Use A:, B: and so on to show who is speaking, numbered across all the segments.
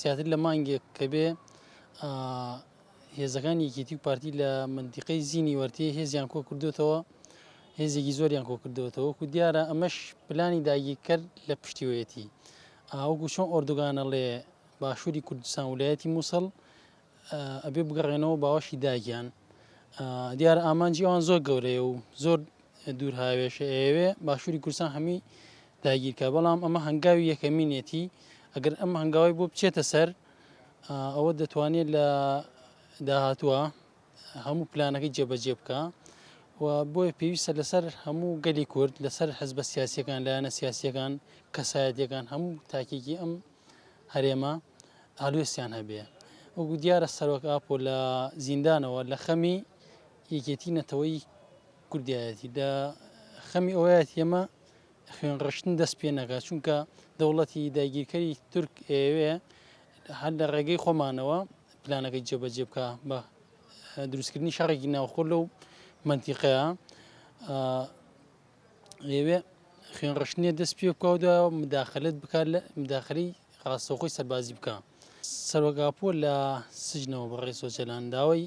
A: زیاتر لە مانگێک کە بێ هێزەکان یەکێتی و پارتی لە منتیقەی زینی وەرتێ هێزیان کۆ کردوێتەوە، هێزێکی زۆریان کۆ کردوێتەوە وەکو دیارە ئەمەش پلانی داگیرکرد لە پشتیوەتی وەکو چۆن ئۆردوگانەڵێ باشووری کوردستان ویلایەتی مووسڵ ئەبێ بگەڕێنەوە باوەشی داگیان دیارە ئامانجی ئەوان زۆر گەورەیە و زۆر دوور هاوێشە ئێوێ باشووری کوردستان هەمی داگیرکە بەڵام ئەمە هەنگاوی یەکەمینێتی ئەگەر ئەم هەنگاوی بۆ بچێتە سەر ئەوە دەتوانێت لە داهاتووە هەموو پلانەکەی جێبەجێ بکە و بۆیە پێویستە لەسەر هەموو گەلی کورد لەسەر حەزبە سیاسیەکان لایەنە سیاسیەکان کەسایەتیەکان هەموو تاکێکی ئەم هەرێمە هەلوێستیان هەبێ وەکو دیارە سەرۆک ئاپۆ لە زیندانەوە لە خەمی یەکێتی نەتەوەی کوردایەتی لە خەمی ئەوەیەت ئێمە خوێنڕشتن دەست پێ نەکات چونکە دەوڵەتی داگیرکەری تورک ئێوێ هەر لە ڕێگەی خۆمانەوە پلانەکەی جێبەجێ بکە بە دروستکردنی شەڕێکی ناوخۆ لەو منتیقەیە ئێوێ خوێنڕشتنیە دەست پێ بکەوتە مداخلت بکات لە مداخلەی ڕاستەوخۆی سەربازی بکە سەرۆک ئاپۆ لە سجنەوە بەڕێ سۆجەلان داوای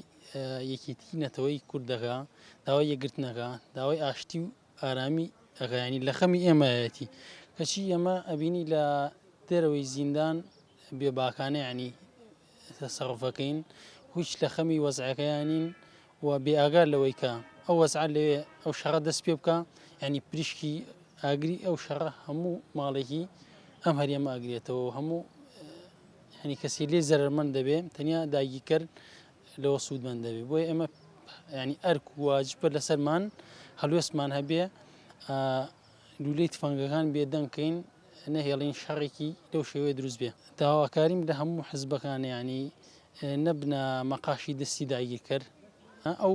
A: یەکێتی نەتەوەی کوردەکە داوای یەکگرتنەکە داوای ئاشتی و ئارامی ئەگەیانی لە خەمی ئێمەیەتی کەچی ئێمە ئەبینی لە دەرەوەی زیندان بێباکانە ینی تەسەڕوفەکەین هیچ لە خەمی وەزعەکەیانین و بێئاگار لەوەی کە ئەو وەزعە لەوێ ئەو شەڕە دەست پێ بکە ینی پریشکی ئاگری ئەو شەڕە هەموو ماڵێکی ئەم هەرێمە ئەگرێتەوە هەموو ینی کەسی لێ زەرمەند دەبێ تەنیا داگیرکەر لەوە سوودمەند دەبێت بۆیە ئێمە ینی ئەرک واجبە لەسەرمان هەلوێستمان هەبێ لولەی تفەنگەکان بێدەنگکەین نەهێڵین شەڕێکی لەو شێوەیە دروست بێ داواکاریم لە هەموو حزبەکان ینی نەبنە مەقاشی دەستی داگیرکرد ئەو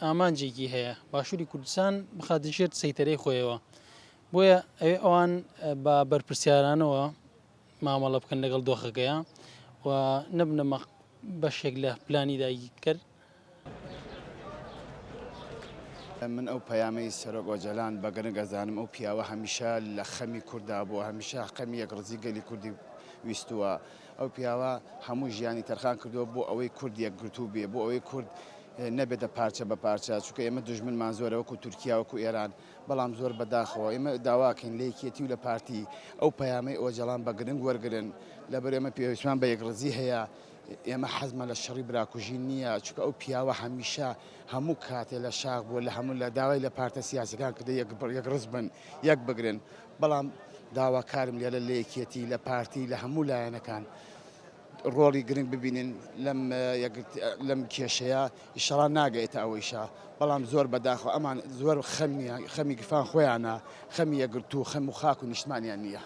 A: ئامانجێکی هەیە باشووری کوردستان بخاتژێت سەیتەرەی خۆیەوە بۆیە ئەوێ ئەوان بە بەرپرسیارانەوە مامەڵە بکەن لەگەڵ دۆخەکەیە و نەبنە بەشێک لە پلانی داگیرکرد
B: من ئەو پەیامەی سەرۆک ئۆجەلان بە گرنگ ئەزانم ئەو پیاوە هەمیشە لە خەمی کووردا بووە هەمیشە خەمی یەکڕزی گەلی کوردی ویستووە ئەو پیاوە هەموو ژیانی تەرخان کردووە بۆ ئەوەی کورد یەکگرتوو بێ بۆ ئەوەی کورد نەبێتە پارچە بە پارچە چونکە ئێمە دوژمنمان زۆرە وەکو تورکیا وەکو ئێران بەڵام زۆر بەداخەوە ئێمە داواکەین لە یەکێتی و لە پارتی ئەو پەیامەی ئۆجەلان بە گرنگ وەرگرن لەبەر ئێمە پێویستمان بە یەکڕزی هەیە ئێمە حەزمە لە شەڕی براکوژین نییە چونکە ئەو پیاوە هەمیشە هەموو کاتێ لە شاخ بووە لە هەموو لە داوای لە پارتە سیاسەکان کردە یەکڕز بن یەک بگرن بەڵام داواکارم لێرە لە یەکێتی لە پارتی لە هەموو لایەنەکان ڕۆڵی گرنگ ببینن لەم کێشەیە ئیشەڵا ناگەیتە ئەوەیشە بەڵام زۆر بەداخەوە ئەمان زۆر خەمی گرفان خۆیانە خەمی یەکگرتوو خەم و خاک و نیشتمانیان نییە.